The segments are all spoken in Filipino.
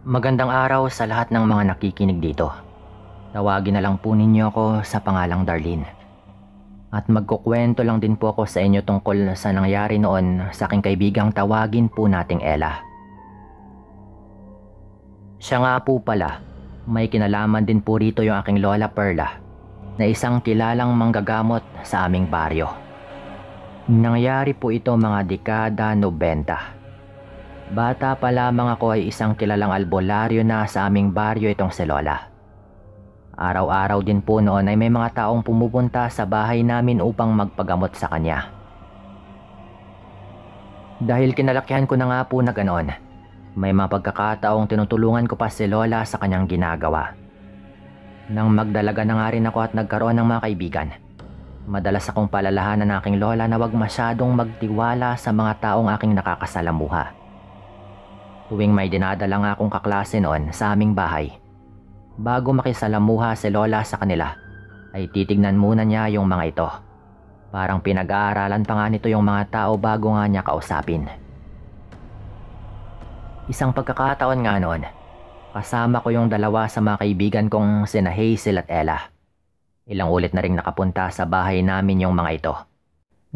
Magandang araw sa lahat ng mga nakikinig dito. Tawagin na lang po ninyo ako sa pangalang Darlene. At magkukwento lang din po ako sa inyo tungkol sa nangyari noon sa aking kaibigang tawagin po nating Ella. Siya nga po pala, may kinalaman din po rito yung aking Lola Perla na isang kilalang manggagamot sa aming baryo. Nangyari po ito mga dekada 90. Bata pa lamang ako ay isang kilalang albularyo na sa aming baryo itong si Lola. Araw-araw din po noon ay may mga taong pumupunta sa bahay namin upang magpagamot sa kanya. Dahil kinalakihan ko na nga po na ganoon, may mga pagkakataong tinutulungan ko pa si Lola sa kanyang ginagawa. Nang magdalaga na nga rin ako at nagkaroon ng mga kaibigan, madalas akong palalahanan ng aking Lola na wag masyadong magtiwala sa mga taong aking nakakasalamuha. Tuwing may dinadala nga akong kaklase noon sa aming bahay, bago makisalamuha si Lola sa kanila, ay titignan muna niya yung mga ito. Parang pinag-aaralan pa nga nito yung mga tao bago nga niya kausapin. Isang pagkakataon nga noon, kasama ko yung dalawa sa mga kaibigan kong sina Hazel at Ella. Ilang ulit na ring nakapunta sa bahay namin yung mga ito.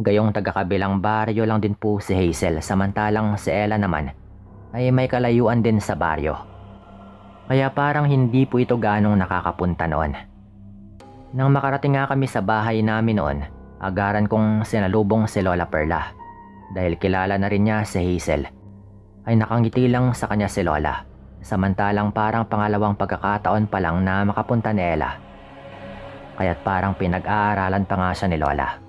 Gayong taga-kabilang baryo lang din po si Hazel, samantalang si Ella naman ay may kalayuan din sa baryo. Kaya parang hindi po ito ganong nakakapunta noon. Nang makarating nga kami sa bahay namin noon, agaran kong sinalubong si Lola Perla. Dahil kilala na rin niya si Hazel, ay nakangiti lang sa kanya si Lola, samantalang parang pangalawang pagkakataon pa lang na makapunta ni Ella. Kaya't parang pinag-aaralan pa nga siya ni Lola.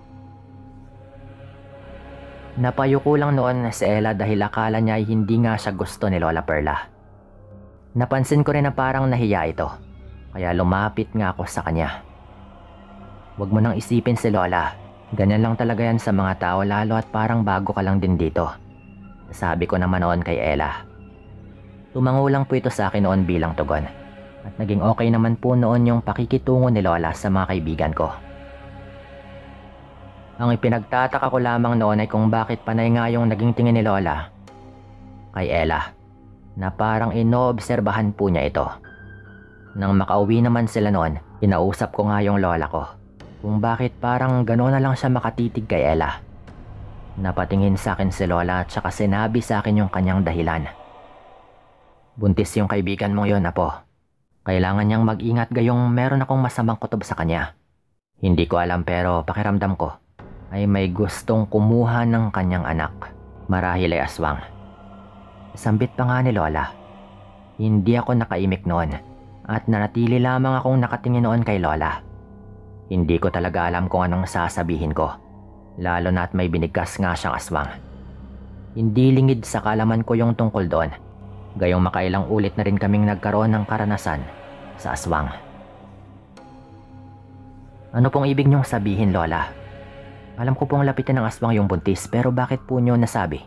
Napayuko lang noon si Ella dahil akala niya ay hindi nga siya gusto ni Lola Perla. Napansin ko rin na parang nahiya ito, kaya lumapit nga ako sa kanya. Huwag mo nang isipin si Lola, ganyan lang talaga yan sa mga tao lalo at parang bago ka lang din dito. Sabi ko naman noon kay Ella. Tumango lang po ito sa akin noon bilang tugon, at naging okay naman po noon yung pakikitungo ni Lola sa mga kaibigan ko. Ang ipinagtataka ko lamang noon ay kung bakit panay nga yung naging tingin ni Lola kay Ella, na parang inoobserbahan po niya ito. Nang makauwi naman sila noon, inausap ko nga yung Lola ko kung bakit parang gano'n na lang siya makatitig kay Ella. Napatingin sa akin si Lola at saka sinabi sa akin yung kanyang dahilan. Buntis yung kaibigan mong yon, apo. Kailangan niyang mag-ingat gayong meron akong masamang kutob sa kanya. Hindi ko alam pero pakiramdam ko ay may gustong kumuha ng kanyang anak, marahil ay aswang. Sambit pa nga ni Lola. Hindi ako nakaimik noon at nanatili lamang akong nakatingin noon kay Lola. Hindi ko talaga alam kung anong sasabihin ko, lalo na at may binigkas nga siyang aswang. Hindi lingid sa kalaman ko yung tungkol doon, gayong makailang ulit na rin kaming nagkaroon ng karanasan sa aswang. Ano pong ibig niyong sabihin, Lola? Alam ko pong lapitin ng aswang yung buntis, pero bakit po niyo nasabi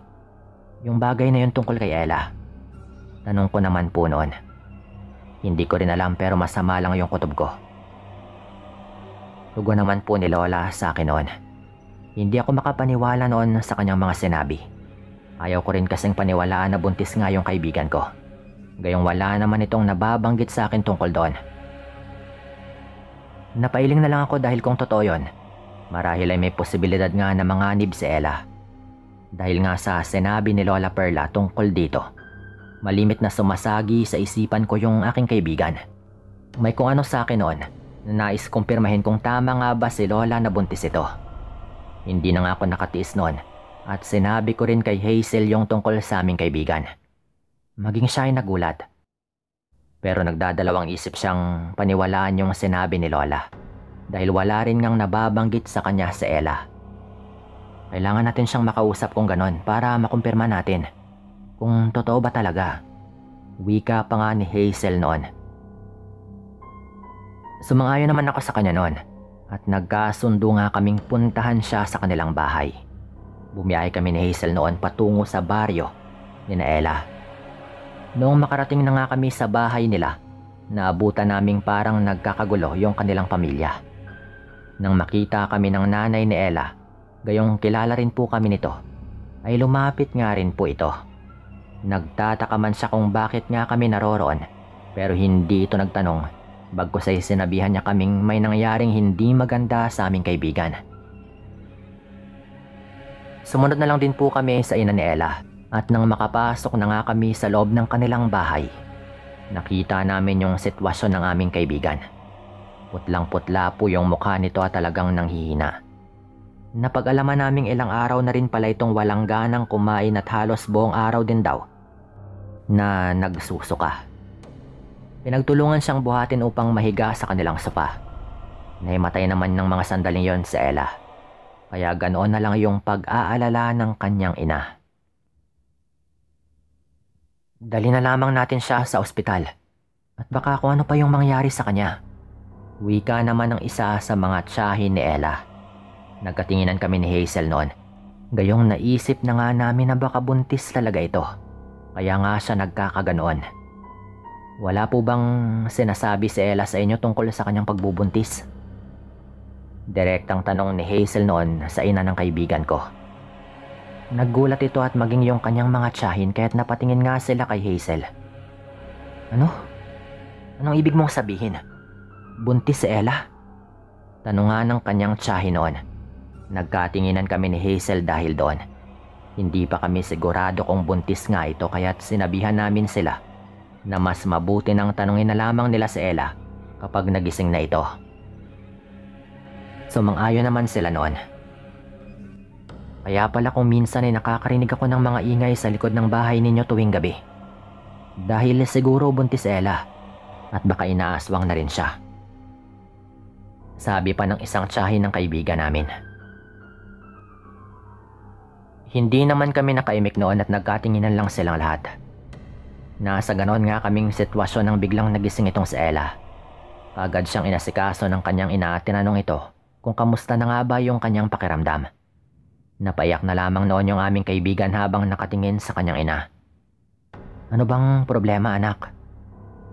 yung bagay na yun tungkol kay Ella? Tanong ko naman po noon. Hindi ko rin alam pero masama lang yung kutob ko. Tugon naman po ni Lola sa akin noon. Hindi ako makapaniwala noon sa kanyang mga sinabi. Ayaw ko rin kasing paniwalaan na buntis nga yung kaibigan ko. Gayong wala naman itong nababanggit sa akin tungkol doon. Napailing na lang ako dahil kung totoo yun, marahil ay may posibilidad nga na manganib si Ella. Dahil nga sa sinabi ni Lola Perla tungkol dito, malimit na sumasagi sa isipan ko yung aking kaibigan. May kung ano sa akin noon na nais kumpirmahin kung tama nga ba si Lola na buntis ito. Hindi na nga ako nakatiis noon at sinabi ko rin kay Hazel yung tungkol sa aming kaibigan. Maging siya ay nagulat. Pero nagdadalawang isip siyang paniwalaan yung sinabi ni Lola. Dahil wala rin ngang nababanggit sa kanya si Ella. Kailangan natin siyang makausap kung ganon para makumpirma natin kung totoo ba talaga. Wika pa nga ni Hazel noon. Sumang-ayon naman ako sa kanya noon at nagkasundo nga kaming puntahan siya sa kanilang bahay. Bumiyahe kami ni Hazel noon patungo sa baryo ni Ella. Noong makarating na nga kami sa bahay nila, naabutan naming parang nagkakagulo yung kanilang pamilya. Nang makita kami ng nanay ni Ella, gayong kilala rin po kami nito, ay lumapit nga rin po ito. Nagtataka man siya kung bakit nga kami naroroon, pero hindi ito nagtanong, bagkus ay sinabihan niya kaming may nangyaring hindi maganda sa aming kaibigan. Sumunod na lang din po kami sa ina ni Ella, at nang makapasok na nga kami sa loob ng kanilang bahay, nakita namin yung sitwasyon ng aming kaibigan. Putlang-putla po yung mukha nito at talagang nanghihina. Napag-alaman naming ilang araw na rin pala itong walang ganang kumain at halos buong araw din daw na nagsusuka. Pinagtulungan siyang buhatin upang mahiga sa kanilang sopa. Naimatay naman ng mga sandaling yon si Ella, kaya ganoon na lang yung pag-aalala ng kanyang ina. Dali na lamang natin siya sa ospital at baka kung ano pa yung mangyari sa kanya. Wika naman ng isa sa mga tiyahin ni Ella. Nagkatinginan kami ni Hazel noon. Gayong naisip na nga namin na baka buntis talaga ito. Kaya nga siya nagkakaganoon. Wala po bang sinasabi si Ella sa inyo tungkol sa kanyang pagbubuntis? Direktang tanong ni Hazel noon sa ina ng kaibigan ko. Naggulat ito at maging yung kanyang mga tiyahin kaya't napatingin nga sila kay Hazel. Ano? Anong ibig mong sabihin? Buntis si Ella? Tanong nga ng kanyang tiyahin noon. Nagkatinginan kami ni Hazel dahil doon. Hindi pa kami sigurado kung buntis nga ito kaya't sinabihan namin sila na mas mabuti nang tanungin na lamang nila si Ella kapag nagising na ito. Sumang-ayon naman sila noon. Kaya pala kung minsan ay nakakarinig ako ng mga ingay sa likod ng bahay ninyo tuwing gabi. Dahil siguro buntis Ella at baka inaaswang na rin siya. Sabi pa ng isang tiyahin ng kaibigan namin. Hindi naman kami nakaimik noon at nagkatinginan lang silang lahat. Nasa ganon nga kaming sitwasyon nang biglang nagising itong si Ella. Agad siyang inasikaso ng kanyang ina at tinanong ito kung kamusta na nga ba yung kanyang pakiramdam. Napaiyak na lamang noon yung aming kaibigan habang nakatingin sa kanyang ina. Ano bang problema, anak?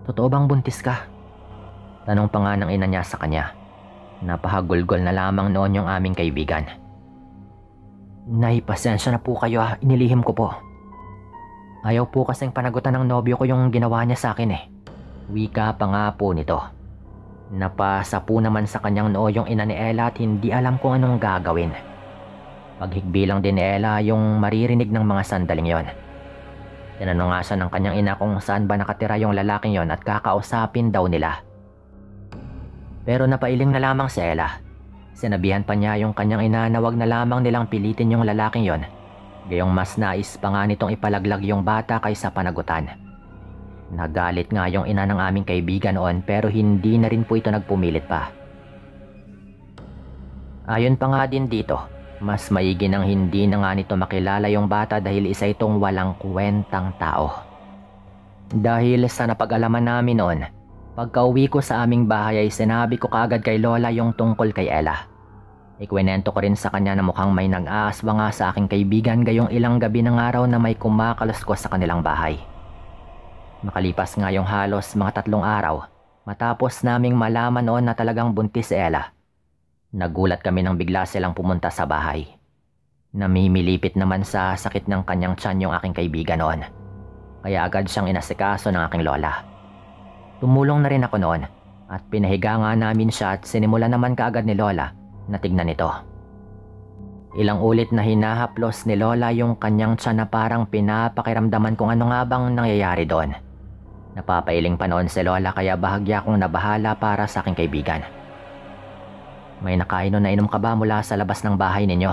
Totoo bang buntis ka? Tanong pa nga ng ina niya sa kanya. Napahagulgol na lamang noon yung aming kaibigan. Nay, pasensya na po kayo ha, inilihim ko po. Ayaw po kasing panagutan ng nobyo ko yung ginawa niya sa akin eh. Wika pa nga po nito. Napasa po naman sa kanyang noo yung ina ni Ella at hindi alam kung anong gagawin. Paghigbi lang din ni Ella yung maririnig ng mga sandaling yon. Tinanong nga siya ng kanyang ina kung saan ba nakatira yung lalaking yon at kakausapin daw nila. Pero napailing na lamang si Ella. Sinabihan pa niya yung kanyang ina na wag na lamang nilang pilitin yung lalaking yon. Gayong mas nais pa nga nitong ipalaglag yung bata kaysa panagutan. Nagalit nga yung ina ng aming kaibigan noon pero hindi na rin po ito nagpumilit pa. Ayon pa nga din dito, mas maigi nang hindi na nga nito makilala yung bata dahil isa itong walang kwentang tao. Dahil sa napag-alaman namin noon, pagka-uwi ko sa aming bahay ay sinabi ko kaagad kay Lola yung tungkol kay Ella. Ikwinento ko rin sa kanya na mukhang may nag-aaswa nga sa aking kaibigan gayong ilang gabi ng araw na may kumakaluskos sa kanilang bahay. Makalipas nga yung halos mga 3 araw, matapos naming malaman noon na talagang buntis si Ella. Nagulat kami nang bigla silang pumunta sa bahay. Namimilipit naman sa sakit ng kanyang tiyan yung aking kaibigan noon. Kaya agad siyang inasikaso ng aking lola. Tumulong na rin ako noon at pinahiga nga namin siya at sinimula naman kaagad ni Lola na tignan ito. Ilang ulit na hinahaplos ni Lola yung kanyang tiyan na parang pinapakiramdaman kung ano nga bang nangyayari doon. Napapailing pa noon si Lola kaya bahagya kong nabahala para sa aking kaibigan. May nakainom na inom ka ba mula sa labas ng bahay ninyo?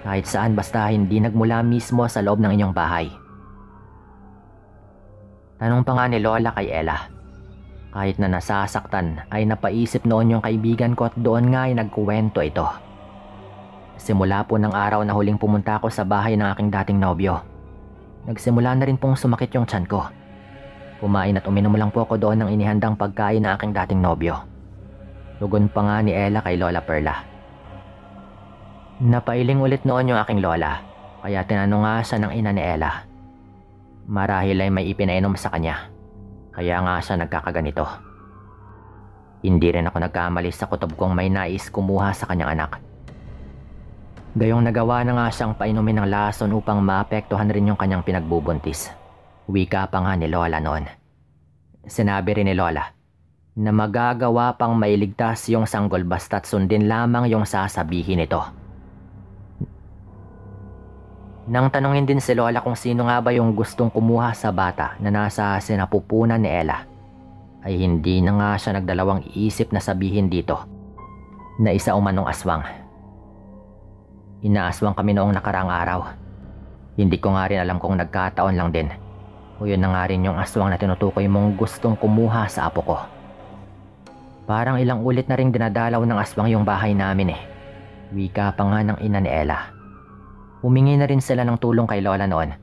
Kahit saan basta hindi nagmula mismo sa loob ng inyong bahay. Tanong pa nga ni Lola kay Ella. Kahit na nasasaktan ay napaisip noon yung kaibigan ko at doon nga ay nagkuwento ito. Simula po ng araw na huling pumunta ako sa bahay ng aking dating nobyo, nagsimula na rin pong sumakit yung tiyan ko. Kumain at uminom lang po ako doon ng inihandang pagkain ng aking dating nobyo. Tugon pa nga ni Ella kay Lola Perla. Napailing ulit noon yung aking lola, kaya tinanong nga siya ng ina ni Ella. Marahil ay may ipinainom sa kanya. Kaya nga siya nagkakaganito. Hindi rin ako nagkamali sa kutob kong may nais kumuha sa kanyang anak. Gayong nagawa na nga siyang painumin ng lason upang maapektuhan rin yung kanyang pinagbubuntis. Wika pa nga ni Lola noon. Sinabi rin ni Lola na magagawa pang mailigtas yung sanggol basta't sundin lamang yung sasabihin nito. Nang tanungin din si Lola kung sino nga ba yung gustong kumuha sa bata na nasa sinapupunan ni Ella, ay hindi na nga siya nagdalawang isip na sabihin dito na isa umanong aswang. Inaaswang kami noong nakaraang araw. Hindi ko nga rin alam kung nagkataon lang din o yun na nga rin yung aswang na tinutukoy mong gustong kumuha sa apo ko. Parang ilang ulit na ring dinadalaw ng aswang yung bahay namin eh. Wika pa nga ng ina ni Ella. Humingi na rin sila ng tulong kay Lola noon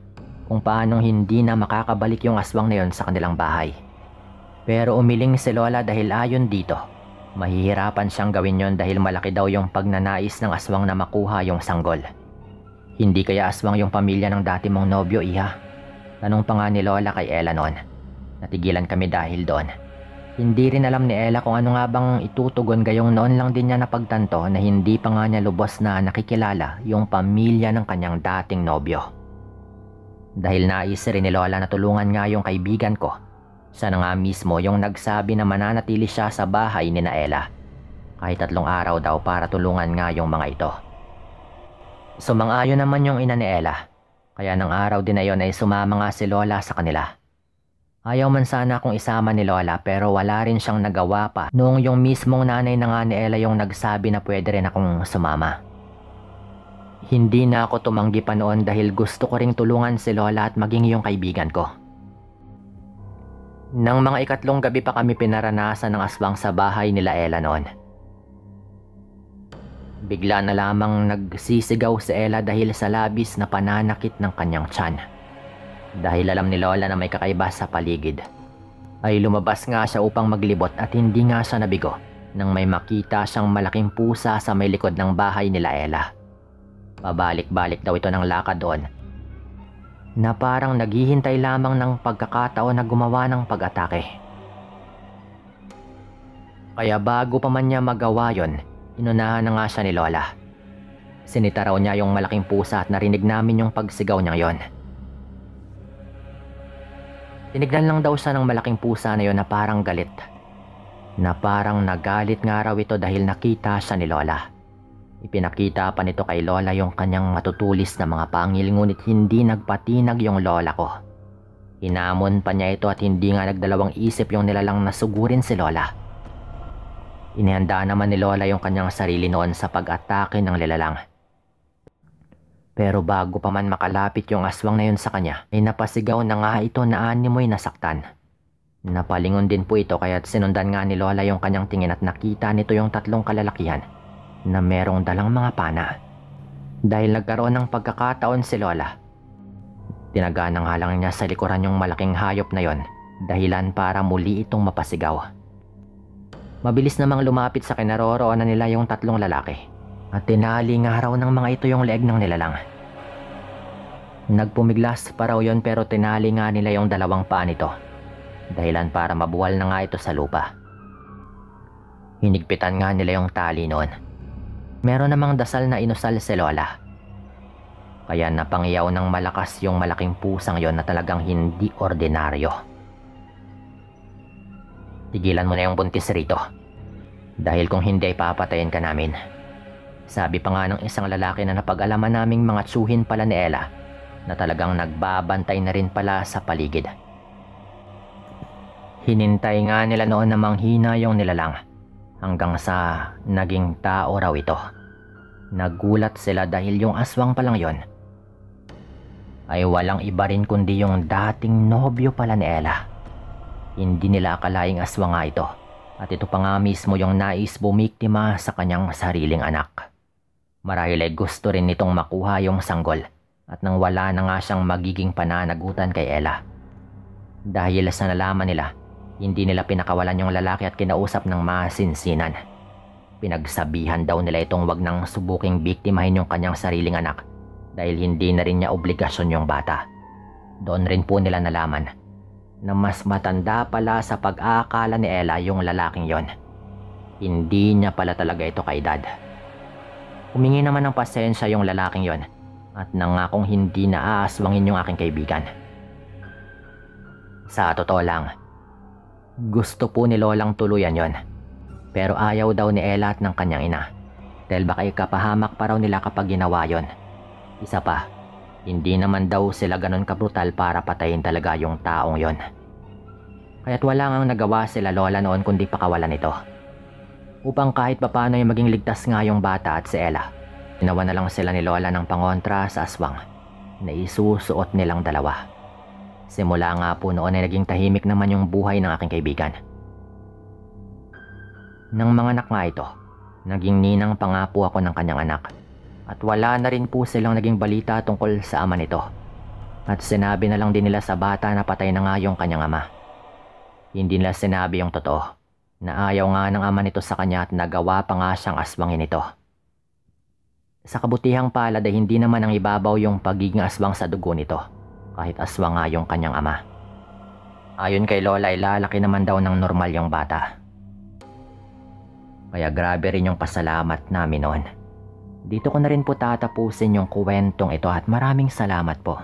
kung paanong hindi na makakabalik yung aswang na yon sa kanilang bahay. Pero umiling si Lola dahil ayon dito, mahihirapan siyang gawin yon dahil malaki daw yung pagnanais ng aswang na makuha yung sanggol. Hindi kaya aswang yung pamilya ng dati mong nobyo, iha? Tanong pa nga ni Lola kay Ella noon. Natigilan kami dahil doon. Hindi rin alam ni Ella kung ano nga bang itutugon gayong noon lang din niya napagtanto na hindi pa nga niya lubos na nakikilala yung pamilya ng kanyang dating nobyo. Dahil nais rin ni Lola na tulungan nga yung kaibigan ko, siya na nga mismo yung nagsabi na mananatili siya sa bahay ni na Ella. Kahit 3 araw daw para tulungan nga yung mga ito. Sumang-ayon naman yung ina ni Ella, kaya ng araw din na yon ay sumama nga si Lola sa kanila. Ayaw man sana kung isama ni Lola pero wala rin siyang nagawa pa noong yung mismong nanay na nga ni Ella yung nagsabi na pwede rin akong sumama. Hindi na ako tumanggi pa noon dahil gusto ko ring tulungan si Lola at maging yung kaibigan ko. Nang mga 3 gabi pa kami pinaranasan ng aswang sa bahay nila Ella noon. Bigla na lamang nagsisigaw si Ella dahil sa labis na pananakit ng kanyang tiyan. Dahil alam ni Lola na may kakaiba sa paligid, ay lumabas nga siya upang maglibot at hindi nga siya nabigo nang may makita siyang malaking pusa sa may likod ng bahay nila Ella. Pabalik-balik daw ito ng lakad doon na parang naghihintay lamang ng pagkakataon na gumawa ng pag-atake. Kaya bago pa man niya magawa yon, inunahan na nga siya ni Lola. Sinita raw niya yung malaking pusa at narinig namin yung pagsigaw niya yon. Tinignan lang daw siya ng malaking pusa na yon na parang galit. Na parang nagalit nga raw ito dahil nakita siya ni Lola. Ipinakita pa nito kay Lola yung kanyang matutulis na mga pangil ngunit hindi nagpatinag yung Lola ko. Hinamon pa niya ito at hindi nga nagdalawang isip yung nilalang na sugurin si Lola. Inihanda naman ni Lola yung kanyang sarili noon sa pag-atake ng nilalang. Pero bago pa man makalapit yung aswang na yun sa kanya, ay napasigaw na nga ito na animoy nasaktan. Napalingon din po ito kaya't sinundan nga ni Lola yung kanyang tingin at nakita nito yung 3 kalalakihan na merong dalang mga pana. Dahil nagkaroon ng pagkakataon si Lola, tinaga ng halang niya sa likuran yung malaking hayop na yon, dahilan para muli itong mapasigaw. Mabilis namang lumapit sa kinaroroonan nila yung 3 lalaki at tinali nga raw ng mga ito yung leeg ng nilalang. Nagpumiglas pa raw yon pero tinali nga nila yung 2 paa nito, dahilan para mabuwal na nga ito sa lupa. Hinigpitan nga nila yung tali noon. Meron namang dasal na inusal si Lola. Kaya napangyaw ng malakas yung malaking pusang yon na talagang hindi ordinaryo. Tigilan mo na yung buntis rito. Dahil kung hindi ay papatayin ka namin. Sabi pa nga ng isang lalaki na napag-alaman naming mga tsuhin pala ni Ella na talagang nagbabantay na rin pala sa paligid. Hinintay nga nila noon na manghina yung nilalang hanggang sa naging tao raw ito. Nagulat sila dahil yung aswang palang yon ay walang iba rin kundi yung dating nobyo pala ni Ella. Hindi nila akalaing aswang nga ito at ito pa nga mismo yung nais bumiktima sa kanyang sariling anak. Marahil ay gusto rin nitong makuha yung sanggol at nang wala na nga siyang magiging pananagutan kay Ella. Dahil sa nalaman nila, hindi nila pinakawalan yung lalaki at kinausap ng masinsinan. Pinagsabihan daw nila itong wag nang subuking biktimahin yung kanyang sariling anak dahil hindi na rin niya obligasyon yung bata. Doon rin po nila nalaman na mas matanda pala sa pag-aakala ni Ella yung lalaking yon. Hindi niya pala talaga ito kaedad. Humingi naman ng pasensya yung lalaking yon at nangakong hindi na aaswangin yung aking kaibigan. Sa totoo lang, gusto po ni Lolang tuluyan yon, pero ayaw daw ni Ella at ng kanyang ina dahil baka ikapahamak pa raw nila kapag ginawa yon. Isa pa, hindi naman daw sila ganun kabrutal para patayin talaga yung taong yon. Kaya't wala ngang nagawa sila Lola noon kundi pakawalan ito. Upang kahit papano ay maging ligtas nga yung bata at si Ella, ginawa na lang sila ni Lola ng pangontra sa aswang na isusuot nilang dalawa. Simula nga po noon ay naging tahimik naman yung buhay ng aking kaibigan. Nang manganak nga ito, naging ninang pa nga po ako ng kanyang anak. At wala na rin po silang naging balita tungkol sa ama nito. At sinabi na lang din nila sa bata na patay na nga yung kanyang ama. Hindi nila sinabi yung totoo, na ayaw nga ng ama nito sa kanya at nagawa pa nga siyang aswangin ito. Sa kabutihang palad ay hindi naman ang ibabaw yung pagiging aswang sa dugo nito, kahit aswang nga yung kanyang ama. Ayon kay Lola ay lalaki naman daw ng normal yung bata. Kaya grabe rin yung pasalamat namin noon. Dito ko na rin po tatapusin yung kwentong ito at maraming salamat po.